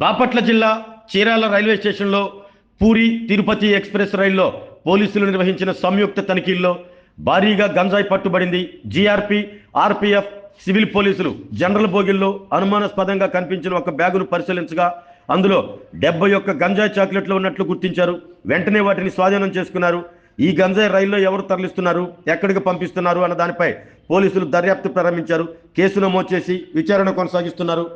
బాపట్ల జిల్లా చీరాల రైల్వే స్టేషన్లో పూరి తిరుపతి ఎక్స్ప్రెస్ రైల్లో పోలీసులు నిర్వహించిన సంయుక్త తనిఖీల్లో భారీగా గంజాయి పట్టుబడింది. జీఆర్పీ, ఆర్పీఎఫ్, సివిల్ పోలీసులు జనరల్ బోగిల్లో అనుమానాస్పదంగా కనిపించిన ఒక బ్యాగును పరిశీలించగా అందులో 71 గంజాయి చాక్లెట్లు ఉన్నట్లు గుర్తించారు. వెంటనే వాటిని స్వాధీనం చేసుకున్నారు. ఈ గంజాయి రైల్లో ఎవరు తరలిస్తున్నారు, ఎక్కడికి పంపిస్తున్నారు అన్న దానిపై పోలీసులు దర్యాప్తు ప్రారంభించారు. కేసు నమోదు చేసి విచారణ కొనసాగిస్తున్నారు.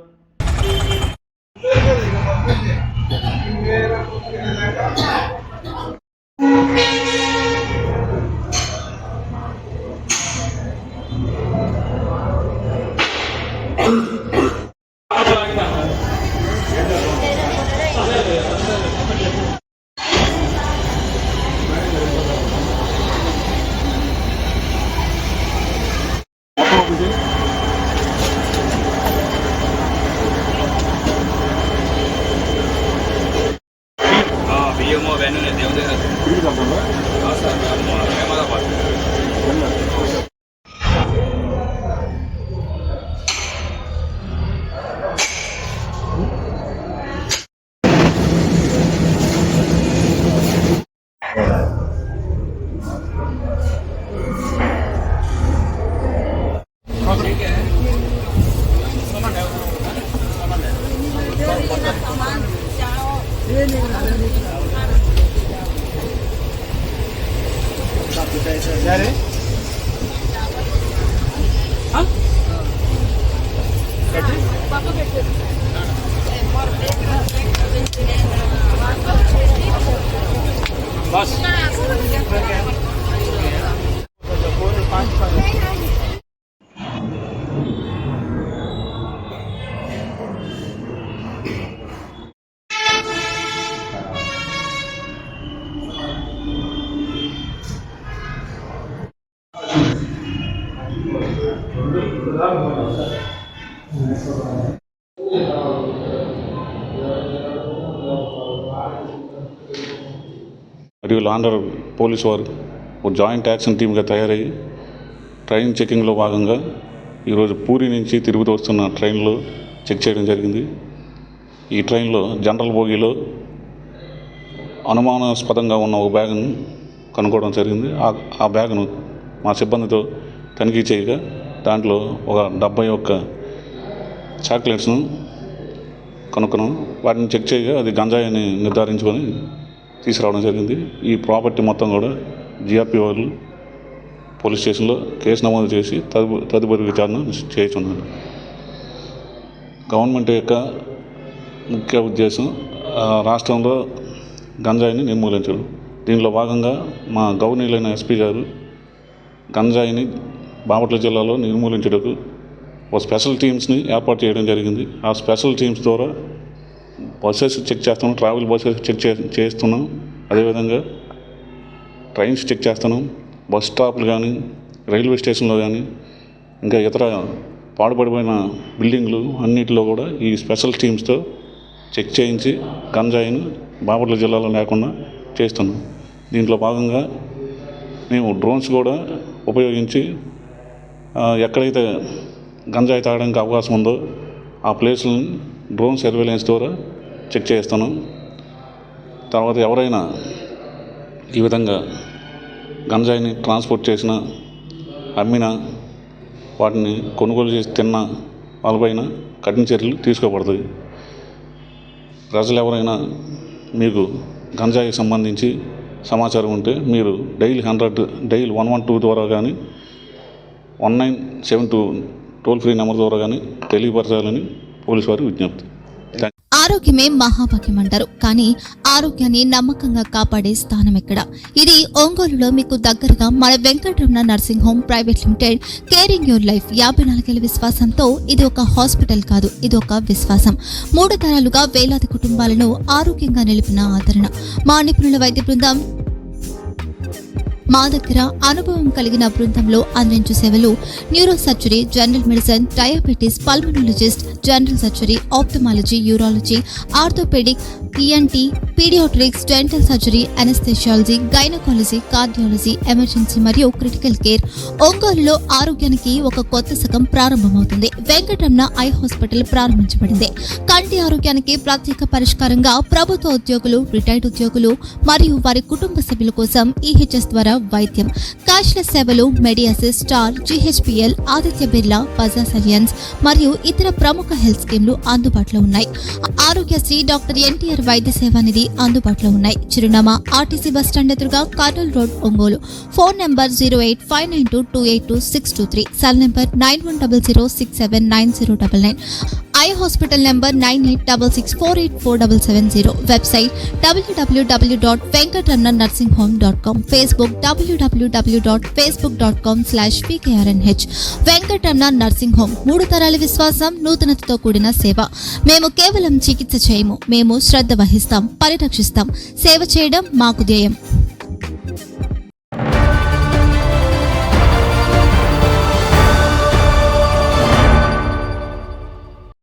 బియ్యము అవన్నీ దేవుడి बस మరియు లాండర్ పోలీసు వారు ఒక జాయింట్ యాక్షన్ టీమ్గా తయారయ్యి ట్రైన్ చెకింగ్లో భాగంగా ఈరోజు పూరి నుంచి తిరుగుతూ వస్తున్న ట్రైన్లో చెక్ చేయడం జరిగింది. ఈ ట్రైన్లో జనరల్ బోగీలో అనుమానాస్పదంగా ఉన్న ఒక బ్యాగ్ను కనుక్కోవడం జరిగింది. ఆ బ్యాగ్ను మా సిబ్బందితో తనిఖీ చేయగా దాంట్లో ఒక 71 చాక్లెట్స్ను కనుక్కున్నాం. వాటిని చెక్ చేయగా అది గంజాయి అని నిర్ధారించుకొని తీసుకురావడం జరిగింది. ఈ ప్రాపర్టీ మొత్తం కూడా జీఆర్పీ వాళ్ళు పోలీస్ స్టేషన్లో కేసు నమోదు చేసి తదుపరి విచారణ చేస్తున్నారు. గవర్నమెంట్ యొక్క ముఖ్య ఉద్దేశం రాష్ట్రంలో గంజాయిని నిర్మూలించడం. దీనిలో భాగంగా మా గవర్నీలైన ఎస్పీ గారు గంజాయిని బాపట్ల జిల్లాలో నిర్మూలించడానికి ఒక స్పెషల్ టీమ్స్ని ఏర్పాటు చేయడం జరిగింది. ఆ స్పెషల్ టీమ్స్ ద్వారా బస్సెస్ చెక్ చేస్తున్నాం, ట్రావెల్ బస్సెస్ చెక్ చేస్తున్నాం, అదేవిధంగా ట్రైన్స్ చెక్ చేస్తున్నాం, బస్ స్టాప్లు కానీ రైల్వే స్టేషన్లో కానీ ఇంకా ఇతర పాడుపడిపోయిన బిల్డింగ్లు అన్నిటిలో కూడా ఈ స్పెషల్ టీమ్స్తో చెక్ చేయించి గంజాయిని బాపట్ల జిల్లాలో లేకుండా చేస్తున్నాం. దీంట్లో భాగంగా మేము డ్రోన్స్ కూడా ఉపయోగించి ఎక్కడైతే గంజాయి తాగడానికి అవకాశం ఉందో ఆ ప్లేస్లను డ్రోన్ సర్వేలెన్స్ ద్వారా చెక్ చేస్తున్నాం. తర్వాత ఎవరైనా ఈ విధంగా గంజాయిని ట్రాన్స్పోర్ట్ చేసినా, అమ్మినా, వాటిని కొనుగోలు చేసి తిన్నా వాళ్ళపైన కఠిన చర్యలు తీసుకోబడతాయి. ప్రజలు ఎవరైనా మీకు గంజాయికి సంబంధించి సమాచారం ఉంటే మీరు డైల్ 112 ద్వారా కానీ 1972 టోల్ ఫ్రీ నెంబర్ ద్వారా కానీ తెలియపరచాలని పోలీసు వారి విజ్ఞప్తి. ఆరోగ్యమే మహాభాగ్యం అంటారు, కానీ ఆరోగ్యాన్ని నమ్మకంగా కాపాడే స్థానం ఎక్కడ? ఇది ఒంగోలులో మీకు దగ్గరగా మన Venkataramana nursing home private limited. Caring your life 54 ఏళ్ల విశ్వాసంతో ఇది ఒక హాస్పిటల్ కాదు, ఇది ఒక విశ్వాసం. 3 తరాలుగా వేలాది కుటుంబాలను ఆరోగ్యంగా నిలిపిన ఆదరణ. మా నిపుణుల వైద్య బృందం మా దగ్గర అనుభవం కలిగిన బృందంలో అందించే సేవలు neuro surgery, general medicine, diabetes, pulmonologist, general surgery, ophthalmology, urology, orthopaedic, ENT, paediatrics, dental surgery, anaesthesiology, gynaecology, cardiology, emergency మరియు క్రిటికల్ కేర్. ఒంగోలులో ఆరోగ్యానికి ఒక కొత్త శకం ప్రారంభమవుతుంది. వెంకటరమణ ఐ హాస్పిటల్ ప్రారంభించబడింది. కంటి ఆరోగ్యానికి ప్రత్యేక పరిష్కారంగా ప్రభుత్వ ఉద్యోగులు, రిటైర్డ్ ఉద్యోగులు మరియు వారి కుటుంబ సభ్యుల కోసం EHS ద్వారా వైద్యం, క్యాష్లెస్ సేవలు, Medi Assist, Star, GHPL, Aditya Birla, Bajaj Allianz మరియు ఇతర ప్రముఖ హెల్త్ స్కీమ్లు అందుబాటులో ఉన్నాయి. ఆరోగ్యశ్రీ, డాక్టర్ NTR వైద్య సేవా నిధి అందుబాటులో ఉన్నాయి. చిరునామా RTC బస్టాండ్ ఎదురుగా, Kurnool road, Ongole. Phone number 08592282623, cell number 9100679099. Eye hospital number 9866484770. Website www.venkatramannursing.com. Facebook www.facebook.com/PKRNH. Venkataramana nursing home, 3 తరాల విశ్వాసం, నూతనతతో కూడిన సేవ. మేము కేవలం చికిత్స చేయము, మేము శ్రద్ధ వహిస్తాం, పరిరక్షిస్తాం. సేవ చేయడం మాకు ధ్యేయం.